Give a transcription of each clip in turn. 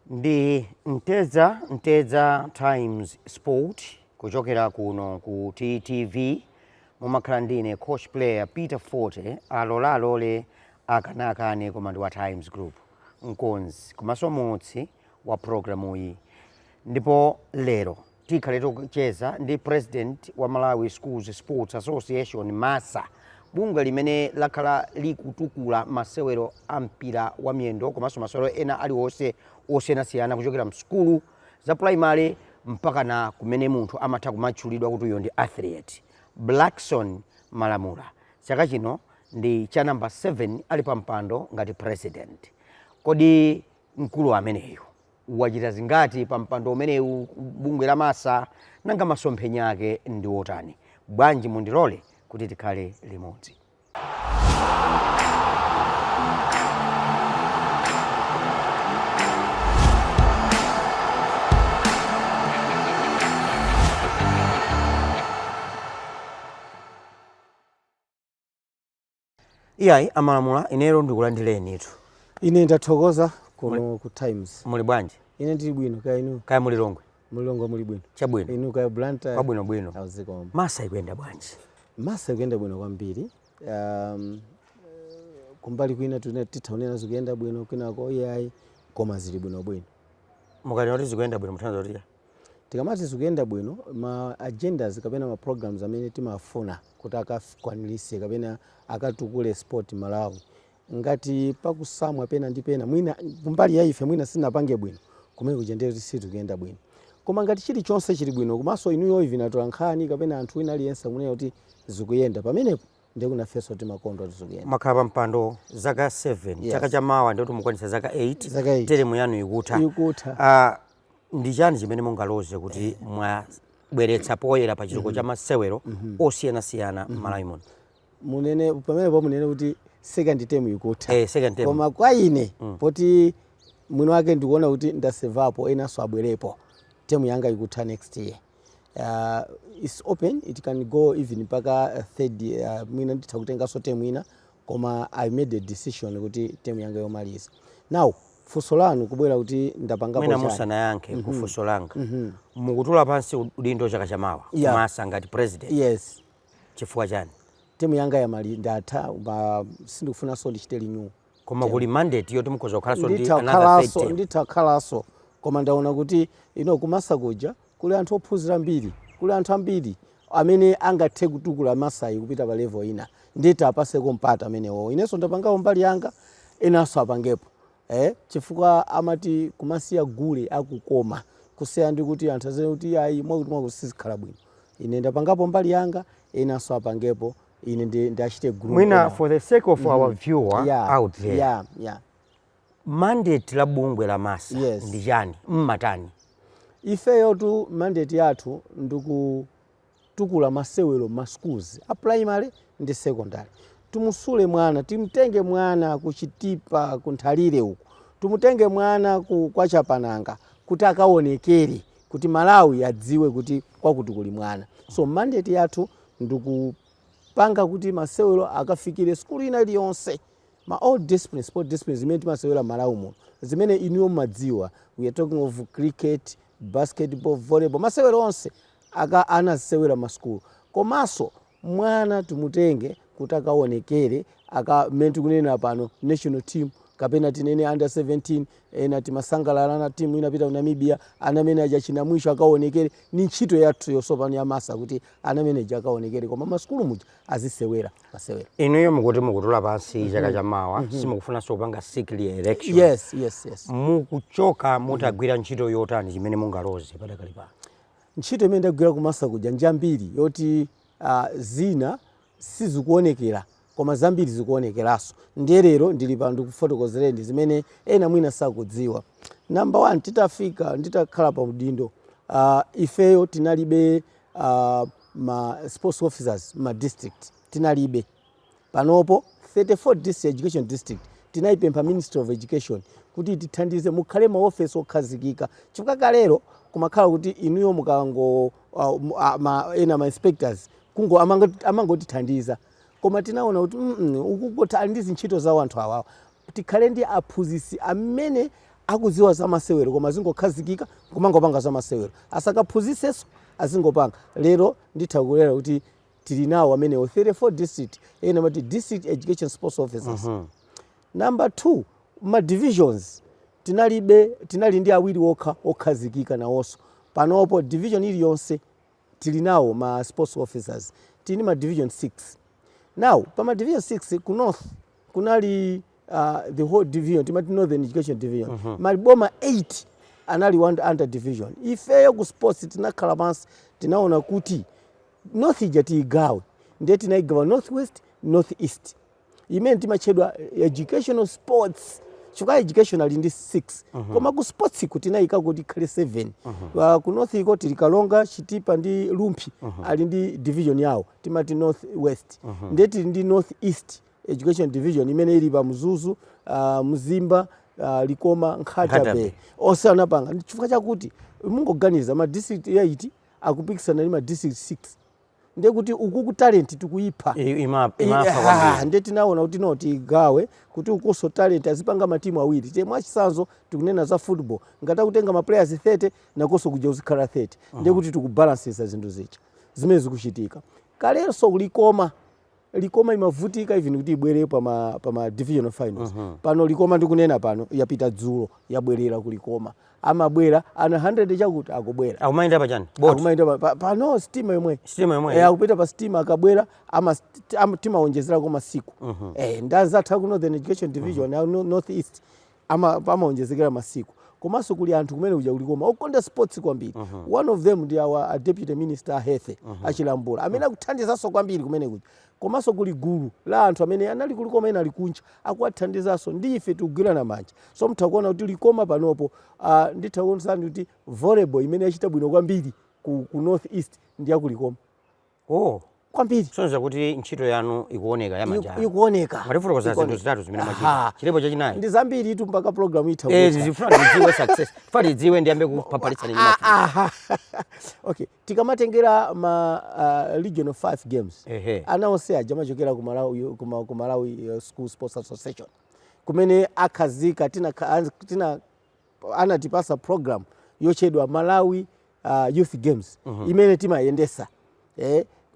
Ndi Nteza Times Sport kuchokera kuno ku TTV mumakhala ndine coach player Peter Forte alole akanakane komando wa Times Group mkonzi kumasomotsi wa programu iyi ndipo lero tikhale tocheza ndi president wa Malawi Schools Sports Association MASA bunga limene lakhala likutukula masewero ampira wa miyendo komanso masewero ena aliwonse osiyanasiyana kuchokera msukulu za primary mpaka na kumene munthu amatha kumatchulidwa kuti uyo ndi athlete. Blackson Malamula chaka chino ndi cha number 7 ali pa mpando ngati president. Kodi mkulu ameneyo wachita zingati pa mpando umenewu bungwe la MASA nanga masomphenya ake ndi otani? Bwanji mundilole kuti tikhale limodzi. Iyayi Amalamula inero ndikulandireni itu. Ine ndathokoza kuno ku Times. Muli bwanji? Ine ndili bwino kaya inu. Kaya muli Longwe? Mulongo muli bwino. Chabwino. Inu kaya Blantyre. Kwabwino bwino. Awuzikoma. MASA ikuyenda bwanji? MASA ikuyenda bwino kwambiri. Kumbali kwina tithaonera zikuyenda bwino kwinako iyayi koma zili bwino bwino. Mukati kuti zikuyenda bwino muthandiza kuti? Tikamati zikuyenda bwino ma agendas kapena ma programs amene timafuna kuti akakwaniritse kapena akatukule sport Malawi. Ngati pakusamwa pena ndi pena mwina kumbali ya ife mwina sinapange bwino kumene kuchendera kuti sitikuyenda bwino. Koma ngati chilichonse chili bwino komanso inuyo ivi natolankhani kapena anthu wina aliyense kunena kuti zikuyenda pamenepo ndikuna feso timakondo kuti zikuyenda. Makhala pa mpando zaka 7 yes. Chaka chamawa ndikuti mukwanisa zaka 8 teremu yanu ikutha. Ndi chani chimene mungaloze kuti mwabweretsa poyera pa chitukuko cha masewero osiyanasiyana Malawi muno? Munene pamenepo munene kuti second term ikutha. Second term. Koma kwa ine poti mwino wake ndikuona kuti ndasevapo enaso abwerepo term yanga ikutha next year. It's open, it can go even mpaka third mwina nditha kutengaso term ina koma I made a decision kuti term yanga yomaliza. Now funso lanu kubwera kuti ndapangapo chani. Mwina musana yanke kufunso langa. Mukutula pansi udindo chaka chamawa MASA ngati president. Yes. Chifukwa chani? Timu yanga yamali ndatha sindikufuna so ndichite linyu. Koma kuli mandate yoti mukhoza kukhala so ndi another third. Nditakhalaso koma ndaona kuti kumasa kuja kuli anthu ophunzira mbiri, kuli anthu ambiri amene angathe kutukula MASA kupita pa level ina. Ndita apaseko mpata amenewo. Inenso ndapangapo mbali yanga enaso apangepo. Chifukwa amati kumasiya gule akukoma kuseya ndi kuti anthu azene kuti ayi mwakuti sizikhala bwino. Ine ndapangapo mbali yanga enaso apangepo ine ndachite group. Mwina for the sake of our viewer out there. Yeah. Mandate la bungwe la MASA ndi chani? Mmatani? Ifeyo tu mandate yathu ndikutukula masewero ma schools a primary ndi secondary. Tumusule mwana, timtenge mwana kuchitipa kunthalire uku. Tumutenge mwana kwa Chapananga kuti akaonekere kuti Malawi adziwe kuti kwakuti kuli mwana. So mandate yathu ndikupanga kuti masewero akafikire skulu ina iliyonse. Ma all disciplines, sport disciplines zimene timasewera Malawi muno. Zimene inuyo madziwa. We are talking of cricket, basketball, volleyball. Masewero onse anasewera maskulu. Komanso mwana tumutenge kuti akaonekere menti kunena pano national team kapena tinene under 17 ena timasangalala na team inapita ku Namibia anamene achina mwisho akaonekere ni ntchito yathu yosopano ya MASA kuti anamene akaonekere koma maskulu muja azisewera masewera. Inuyo mukuti mukutula pansi chaka chamawa simukufuna so kupanga sickly election. Yes. Mukuchoka mutagwira ntchito yotani chimene mungaloze padakali pa? Ntchito imene ndagwira ku MASA kuja njambiri yoti zina sizikuonekera koma zambiri zikuonekeraso. Ndiyerero ndili pano ndikufotokozereni zimene ena mwina sakudziwa. Number 1 titafika nditakhala pa udindo ifeyo tinalibe ma sports officers ma district tinalibe. Panopo 34 district education district tinaipempha Ministry of Education kuti tithandize mukhale ma office okhazikika. Chifukwa kalero kumakhala kuti inuyo mukango ena ma inspectors kungo amangotithandiza koma tinaona kuti ukugota ndi zintchito za anthu awawa tikhale ndi aphunzitsi amene akuziwa za masewero koma azingokhazikika kumangopanga za masewero asakaphunzisenso azingopanga. Lero nditha kulera kuti tili nawo amenewo 34 district ena mati district education sports officers. Number 2 ma divisions tinali ndi awiri okha okhazikika nawonso. Panopo division iliyonse tili nawo ma sports officers, tili ma division 6. Now pama division 6 ku north kunali the whole division timati northern education division. Maliboma 8 anali under division. Ifeyo ku sports tinakhala pansi tinaona kuti north ija tiigawe ndiye tinaigawa northwest northeast imene timachedwa educational sports chifukwa educational ndi 6 koma ku sports iko tinayika kuti khale 7. Ku north iko tili Kalonga, Chitipa ndi Lumphi ali ndi division yawo timati northwest. Ndiye tili ndi northeast education division imene ili pa Mzuzu, Mzimba, Likoma, Nkhatabe onse anapanga. Chifukwa chakuti mungoganiza ma district 8 akupikisana ndi ma district 6 ndiye kuti ukuku talent tikuyipha ndiye tinaona kuti no tigawe kuti ukuso talent azipanga matimu awiri. Te mwachisanzo tikunena za football ngata kutenga ma players 30 nakoso kuja uzikhala 30 ndiye kuti tikubalances zinthu zicha zimene zikuchitika. Kalenso Likoma imavutika even kuti ibwere pa ma divisional finals. Pano Likoma ndikunena pano yapita dzulo yabwerera ku Likoma amabwera ana 100 chakuti akubwera akumayenda pachani boat akumayenda pano stima yomwe akupita pa stima akabwera timaonjezera kwa masiku ndazatha ku northern education division northeast amaonjezekera masiku komanso kuli anthu kumene kuja kulikoma okonda sports kwambiri. One of them ndi our deputy minister Hethe achilambula amene akuthandizanso kwambiri kumene kuja komanso kuli gulu la anthu amene anali kulikoma ena ali kunja akuwathandizanso ndi ife tikugwirana manja. So mtakuona kuti Likoma panopo nditha kuonetsani kuti volleyball imene yachita bwino kwambiri ku northeast ndi yakulikoma kwambiri. Sonza kuti ntchito yanu ikuoneka yamanja ikuoneka marifuko za zinthu zitatu zimene mwachita chilipo chachinayi ndi zambiri tu mpaka program itha zifuna ndidziwe success fali dziwe ndiyambe kupapalitsa ni okay tikamatengera ma regional 5 games anaonse aja machokera ku Malawi School Sports Association kumene akhazika tina anatipasa program yochedwa Malawi Youth Games imene timayendesa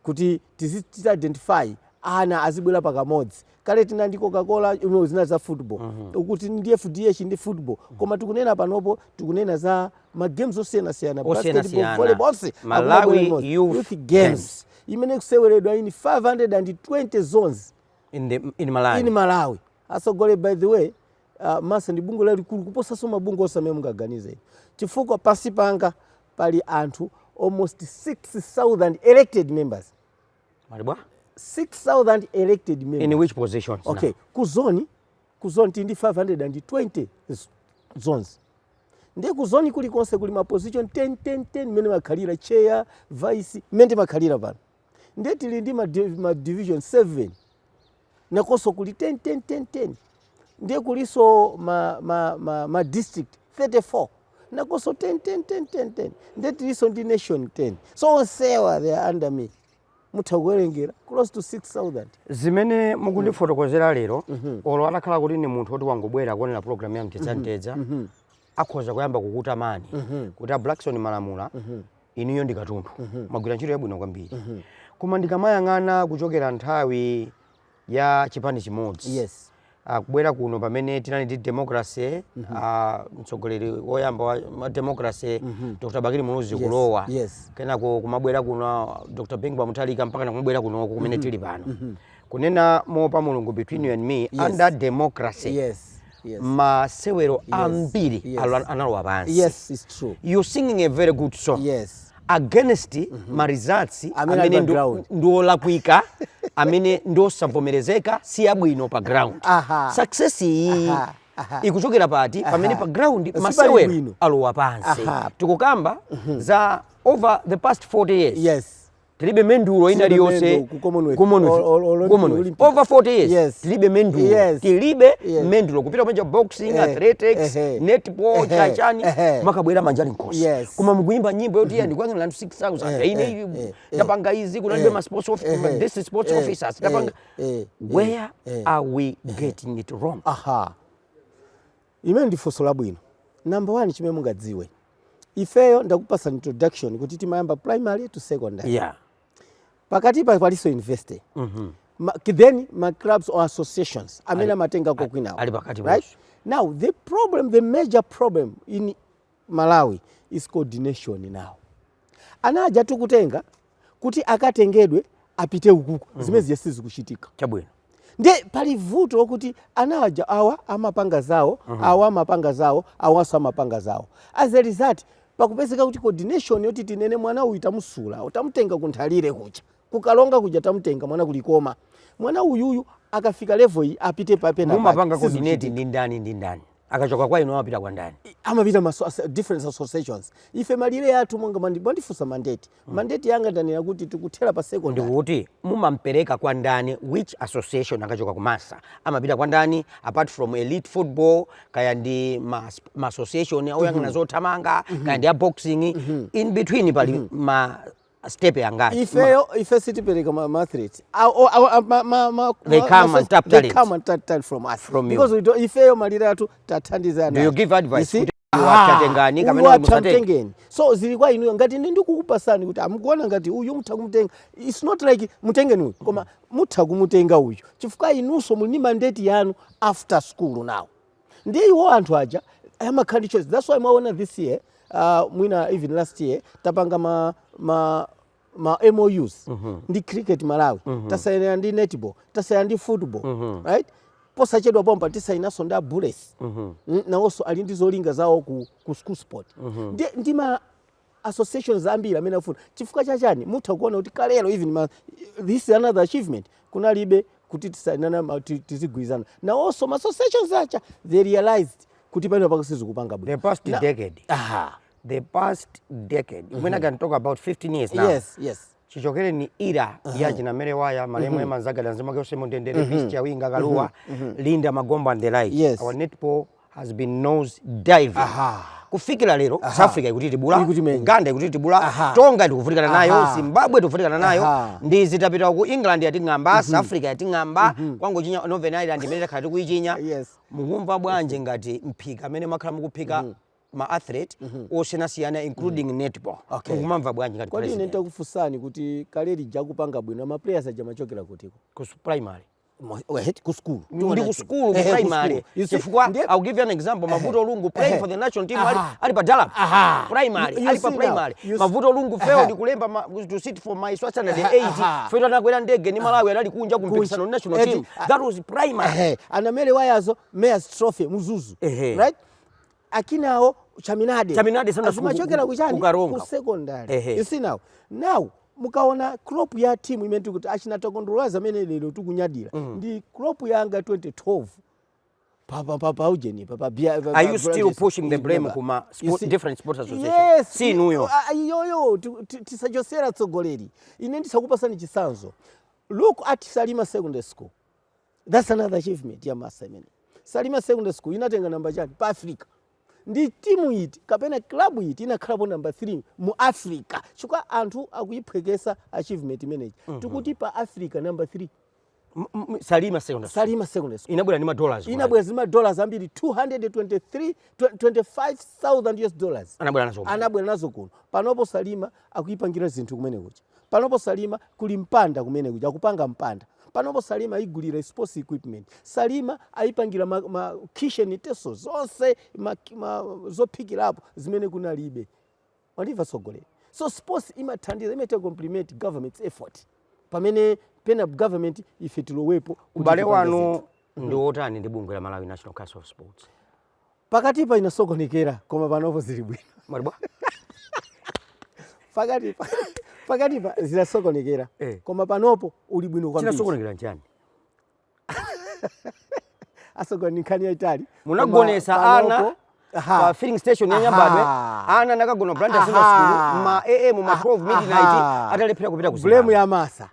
kuti tiziti identify ana azibwera pakamodzi. Kale tina ndi Coca-Cola imwe zina za football ukuti ndi FDH ndi football koma tikunena panopo tikunena za ma games osiyana basketball volleyball Malawi Youth Games imene kuseweredwa in 520 zones in Malawi. Asogole by the way masa ndi bungo lalikulu kuposa so mabungo osamene mungaganize chifukwa pasi panga pali anthu almost 6,000 elected members. Maribwa? 6,000 elected members. In which positions? Okay. Now? Kuzoni tindi 520 zones. Ndiye kuzoni kulikonse kuli ma position 10 mene makhalira chair, vice, mende makhalira pano. Ndiye tili ndi ma division 7. Nakonso kuli 10. Ndiye kuliso ma district 34. Nakoso 10. Ndiye tiliso ndi nation 10. So onsewa they are under me. Mutakuwerengera close to 6,000. Zimene mukundifotokozera lero olo atakhala kuti ni munthu oti wangobwera kuonera program ya Mtedza akhoza kuyamba kukuta mani kuti Blackson Malamula iniyo ndi katundu magwira ntchito yabwino kwambiri koma ndikamayang'ana kuchokera nthawi ya chipani chimodzi kubwera kuno pamene tinali ndi democracy mtsogoleri woyamba wa democracy Dr. Bakiri Muluzi kulowa kenako kumabwera kuno Dr. Bengba Muthalika mpaka kumabwera kuno kumene tili pano kunena mopa mulungu between you and me under democracy masewero ambiri analowa pansi. Yes, it's true. You're singing a very good song. Against results amene ndolakwika amene ndosavomerezeka si abwino pa ground. Success ikuchokera pati pamene pa ground masewero alowa pansi. Tikukamba za over the past 40 years. Tilibe mendulo ina liyose Commonwealth. Over 40 years. Tilibe mendulo. Tilibe mendulo. Kupita kwenye boxing, athletics, netball, chachani. Makabwera manjani nkosi. Kuma mkuimba nyimbo yote ya ndikuwa ngilandu 6,000. Ine napanga hizi kuna libe ma sports officers, district sports officers. Where are we getting it wrong? Imene ndifunso labwino. Number one chimwe mungadziwe. Ifeyo ndakupasa introduction kuti timayamba primary to secondary. Yeah. Pakati pa paliso university. Then my clubs or associations amena matenga ko kwinawo. Right? Now the major problem in Malawi is coordination now. Anaja tukutenga kuti akatengedwe apite ukuku zimezi yesizi kuchitika. Chabwino. Nde pali vuto okuti anaja awa amapanga zawo, awa amapanga zawo, awaso amapanga zawo. As a result, pakupezeka kuti coordination yoti tinene mwana uyu tamusula, tamutenga kunthalire kucha. Kukalonga kuja tamutenga mwana kulikoma. Mwana uyuyu akafika level yi apite pape na mumapanga coordinate ndi ndani. Akachoka kwa ino apita kwa ndani. Amapita different associations. Ife malire yathu monga mandifusa mandate. Mandate yanga ndani yakuti tikuthera pa secondary. Ndikuti mumampereka kwa ndani which association akachoka kumasa. Amapita kwa ndani apart from elite football kaya ndi ma association au yanga nazothamanga kaya ndi boxing in between pali ma step yangati. Ife sitipereka ma athletes. They come and tap talent. They come and tap talent from us. From because you. we don't, ifeyo malire yathu tathandizana. Do you give advice? Watengani kamene musatengeni. So zilikuwa inu ngati ndikukupasani kuti amkuona ngati uyu mutha kumutenga. It's not like mutengeni uyu. Koma mutha kumutenga uyu. Chifukwa inunso muli mandate yanu after school now. Ndiye iwo anthu aja ama conditions. That's why mwaona this year mwina even last year tapanga ma MOUs ndi cricket Malawi tasayina ndi netball tasayina ndi football right posachedwa pompa tisainaso nda bullets na also ali ndi zolinga zawo ku school sport ndi ma associations ambiri amene afuna chifukwa chachani mutha kuona kuti kalero even this is another achievement kunalibe kuti tisainana tizigwizana na also ma associations acha they realized kuti pano pakasizo kupanga bwino the past decade. The past decade. When I can talk about 15 years now. Yes. Chichokere ni ira ya jina mere waya malemu ema zaga danzima kwa semo ndendere Christia winga galua Linda Magomba and the like. Yes. Our netball has been nose diving. Kufikira lero South Africa ikutiti bula, Uganda ikutiti bula, Tonga ikufurikana nayo, Zimbabwe ikufurikana nayo, ndi zitapita ku England yatingamba, South Africa yatingamba, kwangu chinya Northern Ireland imene khati kuichinya. Yes. Mukumva bwanje ngati mpika amene makhala mukupika ma athlete osiyana including netball. Mukumva bwanje ngati president. Kodi nenta kufusani kuti kaleri jakupanga bwino ma players aja machokera kutiko. Ku primary. Ku school. Ndi ku school primary. Chifukwa I'll give you an example. Mavuto Lungu playing for the national team ali pa Dallas. Primary. Ali pa primary. Mavuto Lungu failed kulemba to sit for my Swaziland 80. Fero anakwera ndege ni Malawi ali kunja kumpikisano national team. That was primary. Anamele wayazo Mayor's Trophy Muzuzu. Right? Akinao Chaminade sana machokera kuchani ku secondary. You see now mukaona crop ya team imene kuti achina tokondolaza amene lero tukunyadira ndi crop yanga 2012 papa ujeni papa are you still pushing the blame kuma different sports association? Yes. Si nuyo yoyo tisajosera tsogoleri ine ndisakupasani chisanzo. Look at Salima Secondary School. That's another achievement ya masa imene. Salima Secondary School inatenga namba chani pa Africa. Ndi timu iti kapena klabu iti ina klabu number 3 mu Africa. Chukwa anthu akuyiphwekesa achievement manage. Tukuti pa Africa number 3. Salima Secondary School. Inabwera ni $. Inabwera zima dollars ambiri 225,000 US dollars. Anabwera nazo kuno. Panopo Salima akuyipangira zinthu kumene kucha. Panopo Salima kuli mpanda kumene kucha akupanga mpanda. Panopo Salima igulira sports equipment. Salima aipangira ma kitchen teso zonse zophikira apo zimene kunalibe. Waliva sogolera. So sports imathandiza imete compliment government's effort. Pamene pena government ifitilowepo ubale wanu ndi otani ndi bungwe la Malawi National Council of Sports. Pakati pa inasokonekera koma panopo zili bwino. Malibwa. Pakati pa zinasokonekera koma panopo uli bwino kwambiri. Zinasokonekera njani? Asokonekani yaitali. Munagonesa ana pa filling station ya Nyambadwe ana nakagona Blantyre Senior School ma AM ma 12 midnight atalephera kupita ku blame ya masa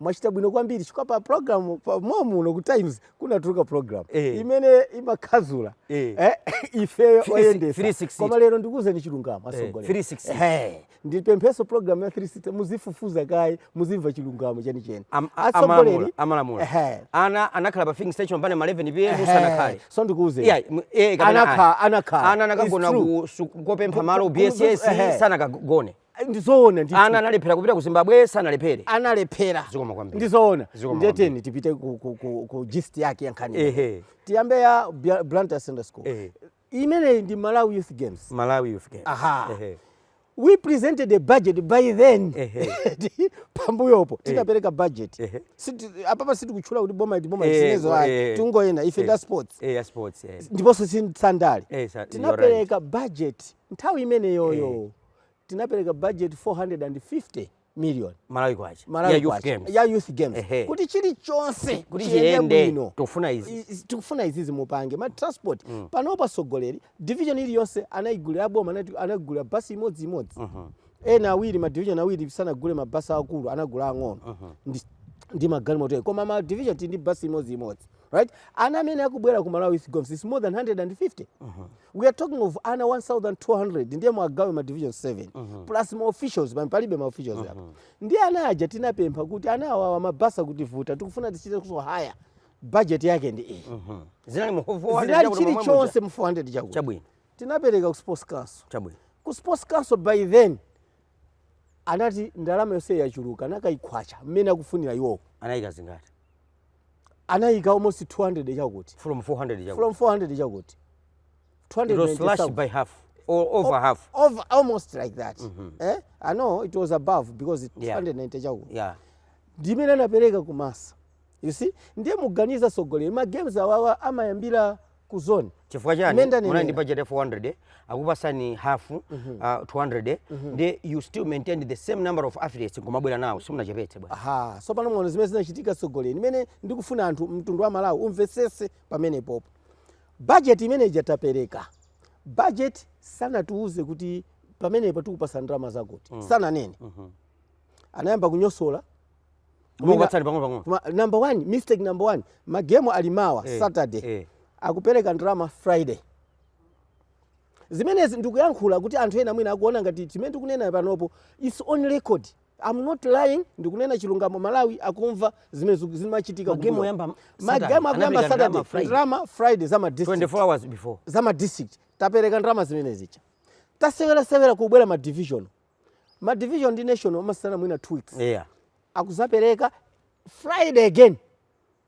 mwachita bwino kwambiri chifukwa pa program pa momuno ku Times kunatuluka program imene imakhazula ife oyendesa koma lero ndikuze ni chilungamo asogolera 360 ndipempheso program ya 360 muzifufuza kai muzimva chilungamo chenicheni asogoleri amalamula ana anakhala pa filling station pane ma 11 pm sanakale so ndikuze ana nakagona kupempha malo BSS sanakagone ndizoona ana analephera kupita ku Zimbabwe analephera ndizoona ndeteni tipite ku gist yake yankhani tiyambe ya Blantyre Sunday School imene ndi Malawi Youth Games we presented a budget by then pambuyopo tinapereka budget apapa sitikuchula kuti boma isinezo tungoyenda ife da sports ndiponso sandali tinapereka budget nthawi imene yoyo tinapereka budget 450 million Malawi kwacha ya youth games kuti chili chonse kuti chiyende tukufuna izizi mupange ma transport panopa sogoleri division ili yonse anaigulira boma anagulira basi imodzi ena awiri ma division awiri sanagule mabasi akulu anagula ang'ono ndi magalimoto koma ma division ndi basi imodzi right ana amene akubwera ku Malawi Youth Games is more than 150 we are talking of ana 1200 ndiye mwagawe ma division 7 plus ma officials palibe ma officials hapa ndiye anaja tinapempha kuti ana awa mabasa kuti vuta tikufuna tichite kuso haya budget yake ndi zinali mu 400 chili chonse mu 400 chabwino tinapereka ku sports council chabwino ku sports council by then anati ndalama yonse yachuluka nakaikhwacha mmene akufunira iwo anayika zingati anayika almost 200 chakuti from 400 chakuti 200 it was slashed by half or over half almost like that I know it was above because it 290 chakuti ndimene anapereka kumasa you see ndiye muganiza sogoleri ma games awawa amayambira ku zone chifukwa chani muna ndi budget 400 akupasani half 200 then you still maintain the same number of athletes kumabwera nawo simunachepetse bwana so pano mwana zimene zinachitika sogoleri imene ndikufuna anthu mtundu wa Malawi umvesese pamene popo budget imene ijatapereka budget sanatiuze kuti pamene patukupasa ndalama zakuti sana nene anayamba kunyosola number 1 mistake number 1 magemo alimawa Saturday akupereka ndalama Friday zimenezi ndikuyankhula kuti anthu ena mwina akuona ngati chimene tikunena panopo it's on record I'm not lying ndikunena chilungamo Malawi akumva zimene zimachitika magemo yamba Saturday drama Friday zama district 24 hours before zama district tapereka ndalama zimene zicha tasewera kubwera ma division ndi national amasana mwina 2 weeks akuzapereka Friday again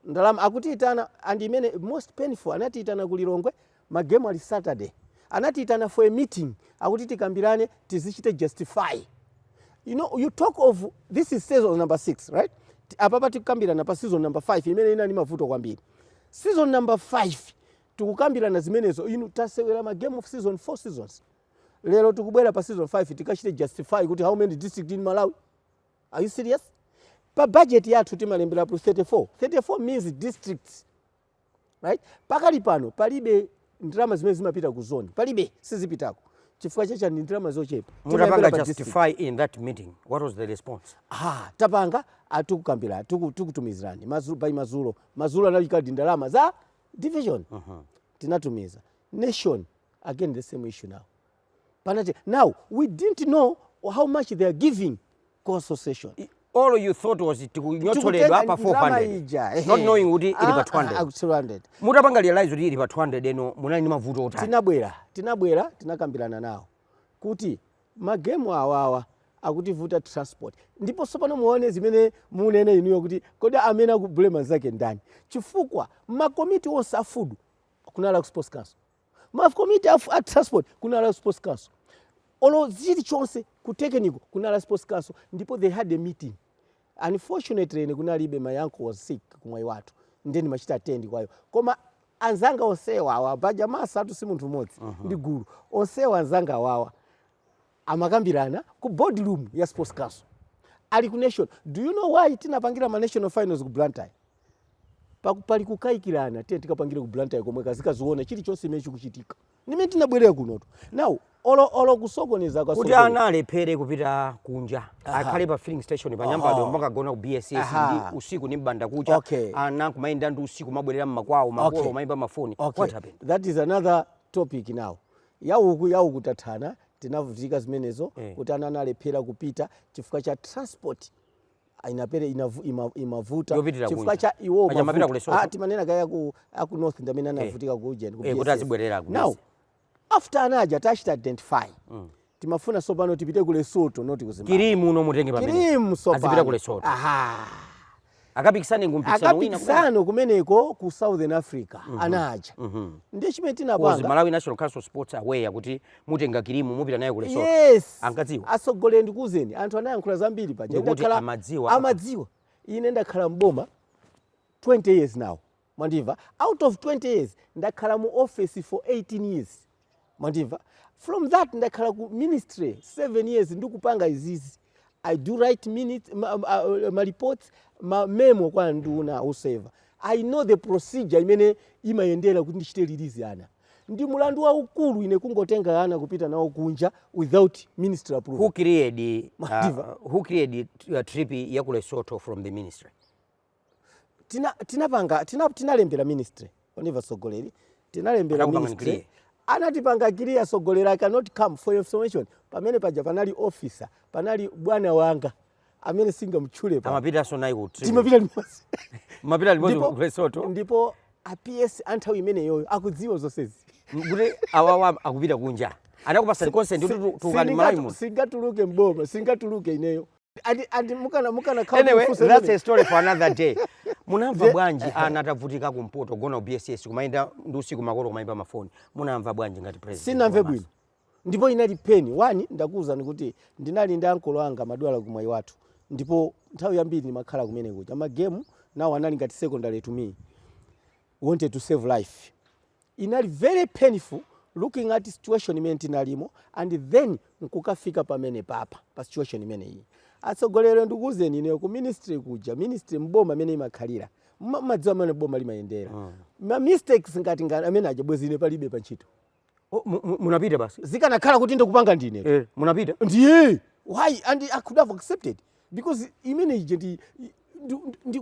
ndalama akutiitana and imene most painful anatiitana ku Lilongwe magemo ali Saturday anatiitana for a meeting akuti tikambirane tizichite justify you know you talk of this is season number 6 right apapa tikukambirana pa season number 5 imene ina ni mavuto kwambiri season number 5 tikukambirana zimenezo inu tasewera magame of season 4 seasons lero tikubwera pa season 5 tikachite justify kuti how many district in Malawi are you serious pa budget yathu timalembera plus 34 means districts right pakali pano palibe ndalama zimene zimapita ku zone palibe sizipitako chifukwa chacha ndi ndalama zochepa mutapanga justify in that meeting what was the response tapanga atukukambira tukutumizirani mazulo analika ndalama za division tinatumiza nation again the same issue now we didn't know how much they are giving co association all you thought was tikunyotoledwa pa 400 not knowing kuti ili pa 200 mutapanga realize kuti ili pa 200 eno munali ni mavuto otani tinabwera tinakambirana nawo kuti magemu awawa akutivuta transport ndipo sopano muone zimene munene inuyo kuti kodi amene akublema zake ndani chifukwa makomiti onse afood kunala ku sports council makomiti a transport kunala ku sports council olo zili chonse ku technical kunala sports council ndipo they had a meeting unfortunately kunalibe my uncle was sick kumwai watu ndeni machita attend kwayo koma anzanga onsewa awabaja masatu si munthu mmodzi ndi guru onsewa anzanga wawa amakambirana ku boardroom ya sports council ali ku nation do you know why tinapangira ma national finals ku Blantyre pali kukayikirana tiye tikapangire ku Blantyre komwe kazikaziona chilichonse imene chikuchitika nimene tinabwerera kunoto now olo kusokoneza kwa kuti ana alephere kupita kunja akhale pa filling station pa Nyambado makagona ku BSS ndi usiku ni mbanda kucha ana kumayenda ndi usiku mabwerera mmakwawo makolo mayimba mafoni what happened? That is another topic now. Yawu kutathana tinavutika zimenezo kuti ana alephera kupita chifukwa cha transport inapere imavuta chifukwa cha iwo timanena kaya ku north ndamene anavutika ku Ujeni kuti azibwerera ku now after anaja tachita identify timafuna sopano tipite ku Lesotho not ku Zimbabwe Kirimu uno mutenge pamene Kirimu sopano azipita ku Lesotho akapikisane ngumpikisano wina akapikisano kumeneko ku Southern Africa anaja ndiye chimene tinapanga Malawi National Council Sports aware kuti mutenga Kirimu mupita naye ku Lesotho yes angadziwa asogolera ndikuzeni anthu anayankhula zambiri paja ndakhala amadziwa ine ndakhala mboma 20 years now mandiva out of 20 years ndakhala mu office for 18 years mandiva from that ndakhala ku ministry 7 years ndikupanga izizi I do write minutes my reports my memo kwa nduna useva I know the procedure imene imayendera kuti ndichite release ana ndi mulandu wa ukulu ine kungotenga ana kupita nawo kunja without ministry approval. Who created a trip ya ku Lesotho from the ministry? tinalembera ministry waniva sogoleri tinalembera ministry anatipanga clear sogoleri I cannot come for your information pamene paja panali officer panali bwana wanga amene singamutchule pa amapita sonai ku trip timapita limodzi mapita limodzi ku Lesotho ndipo APS anthawi imene yoyo akudziwa zonsezi kuti awawa akupita kunja anakupasa consent kuti tukali Malawi muno singatuluke mboma singatuluke ineyo andi mukana anyway that's a story for another day. Munamva bwanji anatavutika kumpoto gona BSS kumaenda ndi usiku makolo kumayimba mafoni munamva bwanji ngati president? Sinamve bwino ndipo inali peni wani ndakuza nikuti ndinali ndi ankolo anga madwala kumwayi wathu ndipo nthawi yambiri makhala kumene kuja amagemu nawo anali ngati secondary to me wanted to save life. Inali very painful looking at the situation imene tinalimo and then nkukafika pamene papa pa situation imene iyi atsogolero ndikuzeni ine ku ministry kuja ministry mboma amene imakhalira madziwa amene boma limayendera ma mistakes ngati amene ajabwezine palibe pa ntchito munapita basi zikanakhala kuti ndikupanga ndine munapita ndiye why and I could have accepted because imene ije ndi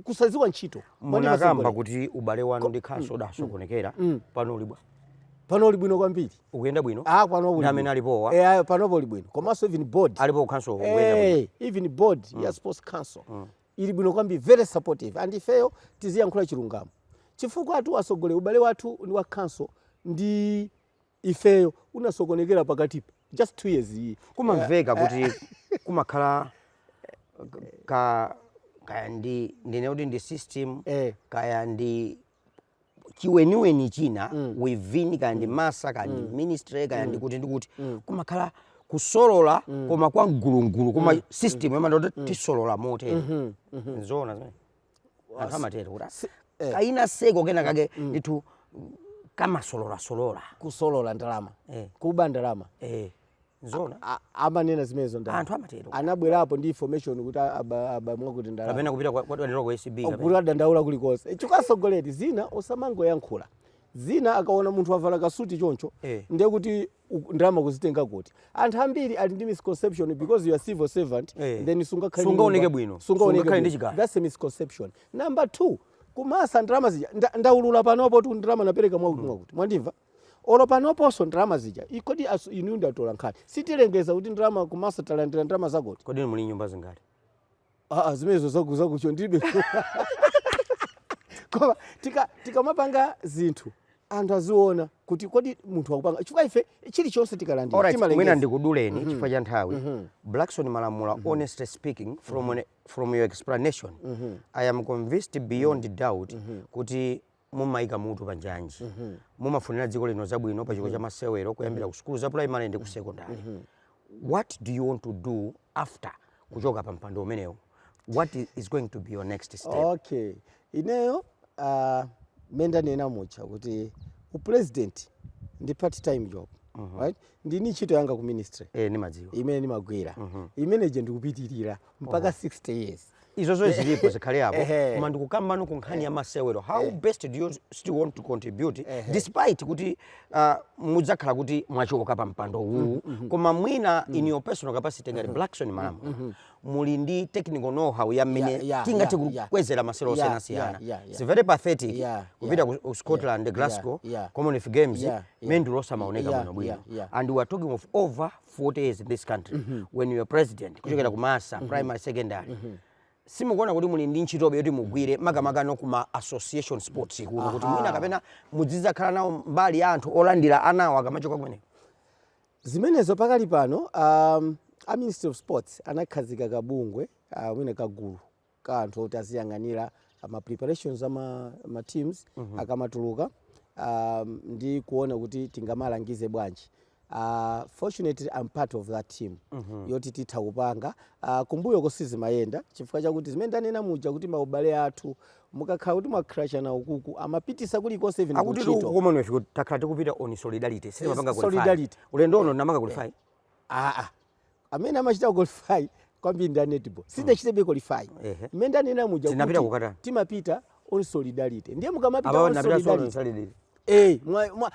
kusaziwa ntchito munakamba kuti ubale wanu ndi khaso dasokonekera pano ulibwa pano uli bwino kwambiri ukuyenda bwino pano uli amene alipowa pano uli bwino komanso even board alipo council ukuyenda bwino even board ya sports council ili bwino kwambiri very supportive and ifeyo tiziyankhula chilungamo chifukwa atu asogole ubale wathu ndi wa council ndi ifeyo unasokonekera pakatipa just 2 years kumamveka kuti kumakhala kaya ndine kuti ndi system kaya ndi chiweniweni china within kaya ndi masa kaya ndi ministry kaya ndi kuti ndikuti kumakhala kusolola koma kwa mgulungulu koma system yamanda kuti tisolola motere nzona zimene anthu amatero kuti kaina seko kena kake nditu kamasolola kusolola ndalama kuba ndalama nzona amanena zimenezo ndalama anthu amatero anabwerapo ndi information kuti abamwa kuti ndalama kapena kupita kwa SB kuti adandaula kulikonse chikasogoleti zina osamangoyankhula zina akaona munthu avala kasuti choncho ndiye kuti ndalama kuzitenga kuti anthu ambiri ali ndi misconception because you are civil servant then sungaoneke bwino sungaoneke ndi chigawo that's a misconception. Number 2 kumasa ndalama zija ndaulula panopo tu ndalama napereka mwakuti mwandimva olo panoponso ndalama zija ikodi inu ndatola nkhani sitilengeza kuti ndalama kumasa talandira ndalama zakoti kodi muli nyumba zingati zimenezo zakucho ndibe koma tikamapanga zinthu anthu aziona kuti kodi munthu wakupanga chifukwa ife chilichonse tikalandira timalengeza ndikuduleni chifukwa cha nthawi Blackson Malamula honestly speaking from your explanation I am convinced beyond doubt kuti mumaika mutu panjanji mumafunira dziko lino zabwino pa chiko cha masewero kuyambira ku skulu za primary ndi ku secondary what do you want to do after kuchoka pa mpando umenewo what is going to be your next step? Okay ineyo menda nena mucha kuti upresident ndi part time job right ndini ntchito yanga ku ministry ni madziwa imene nimagwira imene je ndikupitirira mpaka 60 years izo zonse zilipo zikhale apo koma ndikukamba no kunkhani ya masewero how best do you still want to contribute despite kuti mudzakhala kuti mwachoka pa mpando huu koma mwina in your personal capacity ngati Blackson Malamula muli ndi technical know-how ya mmene tingathe kukwezera masewero osiyana-siyana. It's very pathetic kupita ku Scotland, Glasgow Commonwealth Games mendulo samaoneka bwino and we are talking of over 40 years in this country when you are president kuchokera kumasa primary secondary simukuona kuti muli ndi ntchitobe yoti mugwire makamaka no kuma association sports kuno kuti mwina kapena mudzizakhala nawo mbali ya anthu olandira anawo akamachoka kumeneko zimenezo pakali pano a Ministry of Sports anakhazika kabungwe mwina kagulu ka anthu oti aziyang'anira ma preparations ma teams akamatuluka ndi kuona kuti tingamalangize bwanji. Fortunately I'm part of that team yoti titha kupanga kumbuyo kosizi mayenda chifukwa chakuti zimene ndanena muja kuti maubale athu mukakhala kuti mwakrasha na ukuku amapitisa kulikonse even kuchito akuti Commonwealth takhala tikupita on solidarity sisi mapanga qualify ulendo ono namaka qualify amene amachita qualify kwambiri ndi netball sidachitebe qualify imene ndanena muja kuti timapita on solidarity ndiye mukamapita on solidarity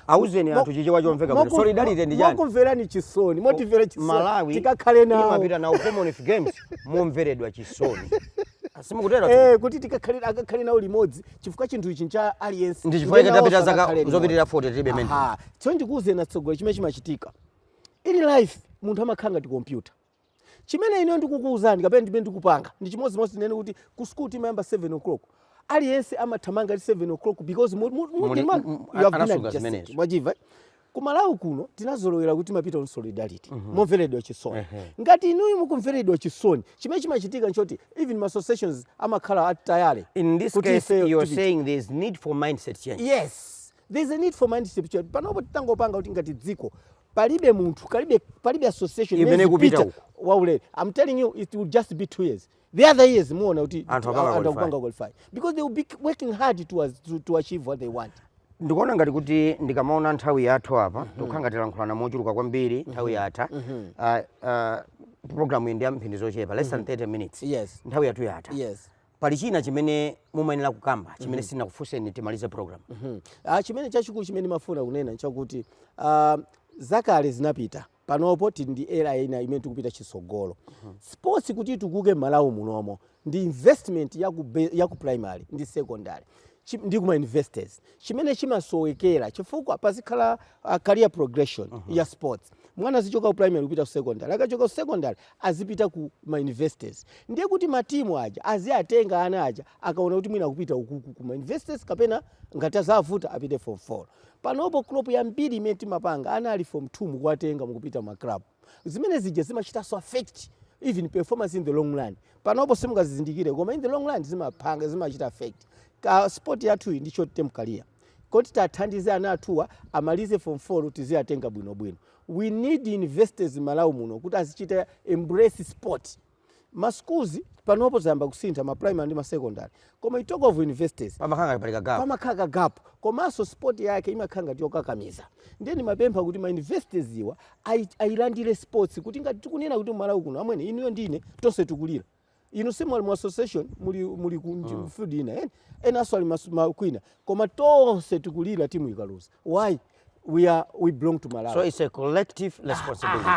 auzeni anthu chichewa chomveka bwino solidarity ndi chani mwakumverani chisoni motivate chisoni Malawi tikakhale nawo imapita nawo Commonwealth Games momveredwa chisoni asimukutera kuti akakhale nawo limodzi chifukwa chinthu ichi cha aliyense ndi chifukwa chitapita zaka zopitirira 40 tibe mene so ndikuuze na tsogolo chimene chimachitika in life munthu amakhala ngati computer chimene ine ndikukuuzani kapena ndimene ndikupanga ndi chimodzimodzi nene kuti ku school timayamba 7 o'clock aliyense amathamanga 7 o'clock because mwajiva kumalawi kuno tinazolowera kuti mapita on solidarity momveredwa chisoni ngati inuyo mukumveredwa chisoni chimene chimachitika nchoti even ma associations amakhala atayale. In this case you're saying there's need for mindset change. Yes, there's a need for mindset change. Panopo titangopanga kuti ngati dziko palibe munthu palibe association imene kupita huko waulere. I'm telling you it will just be 2 years. The other years muona kuti anthu qualify because they will be working hard to achieve what they want. Ndikuona ngati kuti ndikamaona nthawi yathu apa tikukhala tilankhulana mochuluka kwambiri nthawi yatha program iyi ndi mphindi zochepa less than 30 minutes. Nthawi yathu yatha. Pali china chimene mumayenera kukamba chimene sinakufunseni timalize program. Chimene chachikulu chimene mafuna kunena nchakuti zakale zinapita panopo ndi era ina imene tikupita chisogolo. Sports kuti tukuke Malawi munomo ndi investment ya ku primary ndi secondary ndi kuma investors chimene chimasowekera chifukwa pazikhala career progression ya sports. Mwana azichoka ku primary kupita ku secondary akachoka ku secondary azipita ku ma investors ndiye kuti matimu aja aziatenga ana aja akaona kuti mwina kupita ukuku ku ma investors kapena ngati azavuta apite form 4. Panopo club ya mbiri imene timapanga ana ali form 2 mukwatenga mukupita ma club zimene zija zimachita so affect even performance in the long run. Panopo simungazizindikire koma in the long run zimapanga zimachita affect sport yathu ndicho temkalia kuti tathandize ana athuwa amalize form 4 tiziatenga bwino. We need investors Malawi muno kuti azichita embrace sport. Ma schools panopo zamba kusintha ma primary ndi ma secondary koma I talk of investors pamakhala gap komanso sport yake imakhala ngati yokakamiza ndiye mapempha kuti ma investors iwa ailandire sports kuti ngati tikunena kuti Malawi kuno amwene inuyo ndine tonse tukulira inu simwe mu association muli ku field ina ena swali makwina koma tonse tukulira timu ikaluza. Why? We belong to Malawi. So it's a collective responsibility.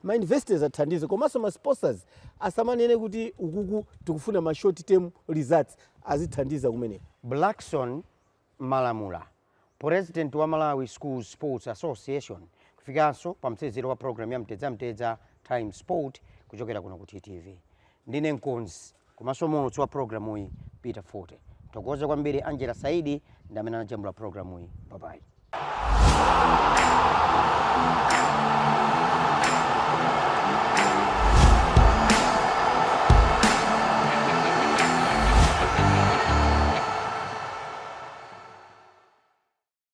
Ma investors athandize komanso ma sponsors asamanene kuti ukuku tikufuna ma short term results azithandiza kumene. Blackson Malamula, President wa Malawi School Sports Association, kufikanso pa mtsezero wa program ya Mtedza Time Sport kuchokera kuno ku TTV. Ndine Nkonzi komanso mulutsi wa program iyi Peter Forte. Tokoza kwambiri Angela Saidi ndamene anajambula program iyi. Bye bye.